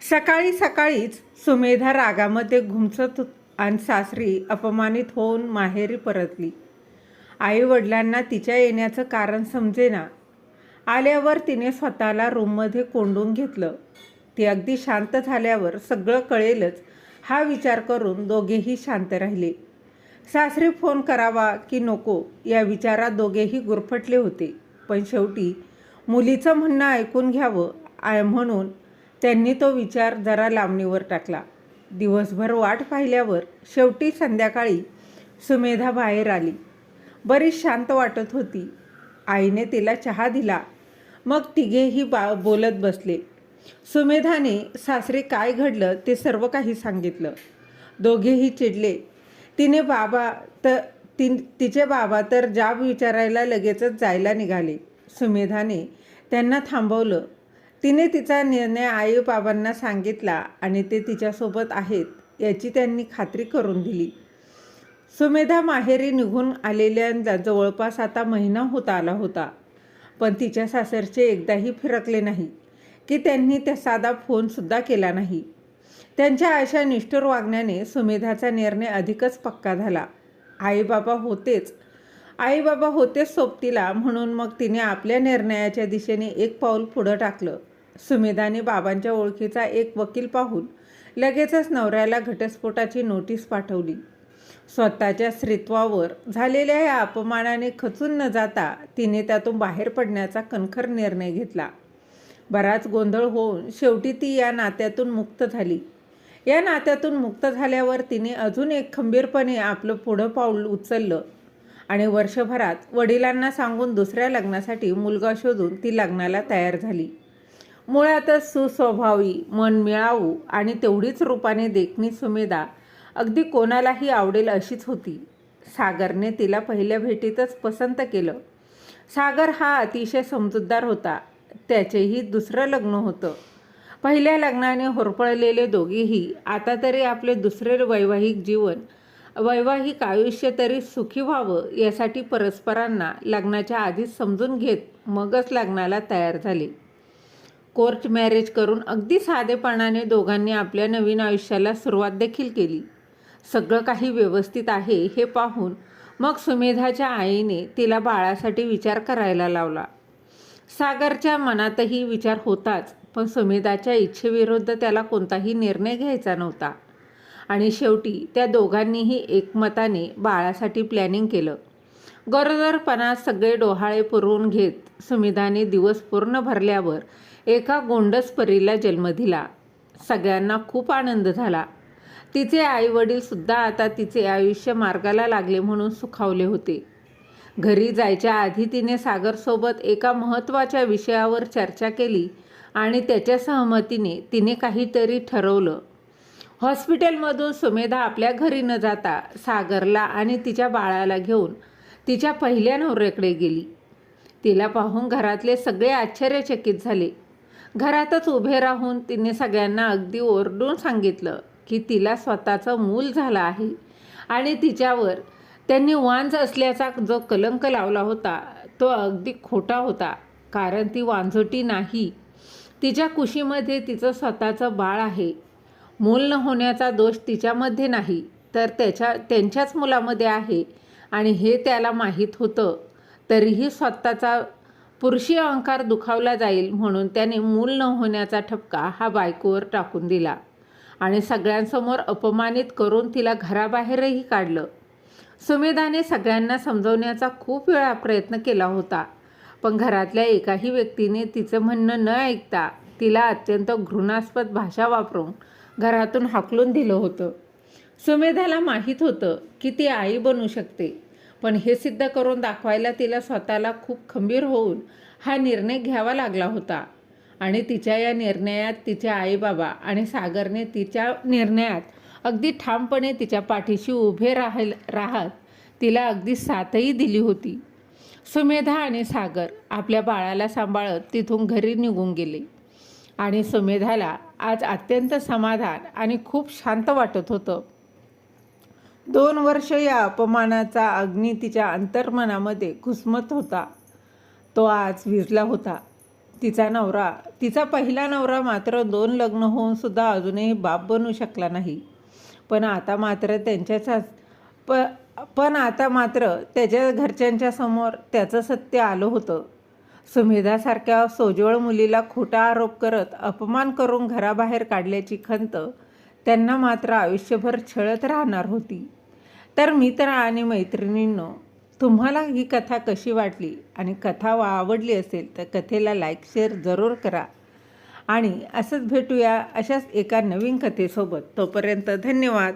सकाळी सकाळीच सुमेधा रागामध्ये घुमसत आणि सासरी अपमानित होऊन माहेरी परतली. आई वडिलांना तिच्या येण्याचं कारण समजेना. आल्यावर तिने स्वतःला रूममध्ये कोंडून घेतलं. ती अगदी शांत झाल्यावर सगळं कळेलच हा विचार करून दोघेही शांत राहिले. सासरी फोन करावा की नको या विचारात दोघेही गुरफटले होते. पण शेवटी मुलीचं म्हणणं ऐकून घ्यावं म्हणून त्यांनी तो विचार जरा लांबणीवर टाकला. दिवसभर वाट पाहिल्यावर शेवटी संध्याकाळी सुमेधा बाहेर आली. बरीच शांत वाटत होती. आईने तिला चहा दिला. मग तिघेही बोलत बसले. सुमेधाने सासरी काय घडलं ते सर्व काही सांगितलं. दोघेही चिडले. तिचे बाबा तर जाब विचारायला लगेचच जायला निघाले. सुमेधाने त्यांना थांबवलं. तिने तिचा निर्णय आई बाबांना सांगितला आणि ते तिच्यासोबत आहेत याची त्यांनी खात्री करून दिली. सुमेधा माहेरी निघून आलेल्या जवळपास आता महिना होत आला होता. पण तिच्या सासरचे एकदाही फिरकले नाही की त्यांनी त्या साधा फोनसुद्धा केला नाही. त्यांच्या अशा निष्ठुर वागण्याने सुमेधाचा निर्णय अधिकच पक्का झाला. आईबाबा होतेच सोबतीला म्हणून मग तिने आपल्या निर्णयाच्या दिशेने एक पाऊल पुढं टाकलं. सुमेधाने बाबांच्या ओळखीचा एक वकील पाहून लगेचच नवऱ्याला घटस्फोटाची नोटीस पाठवली. स्वतःच्या स्त्रीत्वावर झालेल्या या अपमानाने खचून न जाता तिने त्यातून बाहेर पडण्याचा कणखर निर्णय घेतला. बराच गोंधळ होऊन शेवटी ती या नात्यातून मुक्त झाली. या नात्यातून मुक्त झाल्यावर तिने अजून एक खंबीरपणे आपलं पुढं पाऊल उचललं आणि वर्षभरात वडिलांना सांगून दुसऱ्या लग्नासाठी मुलगा शोधून ती लग्नाला तयार झाली. मुळातच सुस्वभावी, मनमिळावू आणि तेवढीच रूपाने देखणी सुमेधा अगदी कोणालाही आवडेल अशीच होती. सागरने तिला पहिल्या भेटीतच पसंत केलं. सागर हा अतिशय समजूतदार होता. त्याचेही दुसरं लग्न होतं. पहिल्या लग्नाने होरपळलेले दोघेही आता तरी आपले दुसरे वैवाहिक आयुष्य तरी सुखी व्हावं यासाठी परस्परांना लग्नाच्या आधीच समजून घेत मगच लग्नाला तयार झाले. कोर्ट मॅरेज करून अगदी साधेपणाने दोघांनी आपल्या नवीन आयुष्याला सुरुवात देखील केली. सगळं काही व्यवस्थित आहे हे पाहून मग सुमेधाच्या आईने तिला बाळासाठी विचार करायला लावला. सागरच्या मनातही विचार होताच, पण सुमेधाच्या इच्छेविरुद्ध त्याला कोणताही निर्णय घ्यायचा नव्हता आणि शेवटी त्या दोघांनीही एकमताने बाळासाठी प्लॅनिंग केलं. गरोदरपणात सगळे डोहाळे पुरवून घेत सुमेधाने दिवस पूर्ण भरल्यावर एका गोंडस परीला जन्म दिला. सगळ्यांना खूप आनंद झाला. तिचे आईवडीलसुद्धा आता तिचे आयुष्य मार्गाला लागले म्हणून सुखावले होते. घरी जायच्या आधी तिने सागरसोबत एका महत्त्वाच्या विषयावर चर्चा केली आणि त्याच्या सहमतीने तिने काहीतरी ठरवलं. हॉस्पिटलमधून सुमेधा आपल्या घरी न जाता सागरला आणि तिच्या बाळाला घेऊन तिच्या पहिल्या नवऱ्याकडे गेली. तिला पाहून घरातले सगळे आश्चर्यचकित झाले. घरातच उभे राहून तिने सगळ्यांना अगदी ओरडून सांगितलं की तिला स्वतःचं मूल झालं आहे आणि तिच्यावर त्यांनी वांझ असल्याचा जो कलंक लावला होता तो अगदी खोटा होता, कारण ती वांझोटी नाही. तिच्या कुशीमध्ये तिचं स्वतःचं बाळ आहे. मूल न होण्याचा दोष तिच्यामध्ये नाही तर त्यांच्याच मुलामध्ये आहे आणि हे त्याला माहीत होतं. तरीही स्वतःचा पुरुषी अहंकार दुखावला जाईल म्हणून त्याने मूल न होण्याचा ठपका हा बायकोवर टाकून दिला आणि सगळ्यांसमोर अपमानित करून तिला घराबाहेरही काढलं. सुमेधाने सगळ्यांना समजवण्याचा खूप वेळा प्रयत्न केला होता, पण घरातल्या एकाही व्यक्तीने तिचं म्हणणं न ऐकता तिला अत्यंत घृणास्पद भाषा वापरून घरातून हाकलून दिलं होतं. सुमेधाला माहीत होतं की ती आई बनू शकते, पण हे सिद्ध करून दाखवायला तिला स्वतःला खूप खंबीर होऊन हा निर्णय घ्यावा लागला होता आणि तिच्या या निर्णयात तिचे आईबाबा आणि सागरने तिच्या निर्णयात अगदी ठामपणे तिच्या पाठीशी उभे राहत तिला अगदी साथही दिली होती. सुमेधा आणि सागर आपल्या बाळाला सांभाळत तिथून घरी निघून गेले आणि सुमेधाला आज अत्यंत समाधान आणि खूप शांत वाटत होतं. 2 वर्ष या अपमानाचा अग्नी तिच्या अंतर्मनामध्ये घुसमत होता. तो आज विझला होता. तिचा पहिला नवरा मात्र 2 लग्न होऊन सुद्धा अजूनही बाप बनू शकला नाही. पण आता मात्र त्याच्या घरच्यांच्या समोर त्याचं सत्य आलं होतं. सुमेधासारख्या सोज्वळ मुलीला खोटा आरोप करत अपमान करून घराबाहेर काढल्याची खंत त्यांना मात्र आयुष्यभर छळत राहणार होती. तर मित्र आणि मैत्रिणींनो, तुम्हाला ही कथा कशी वाटली आणि कथा आवडली असेल तर कथेला लाईक शेअर जरूर करा. आणि असंच भेटूया अशाच एका नवीन कथेसोबत. तोपर्यंत धन्यवाद.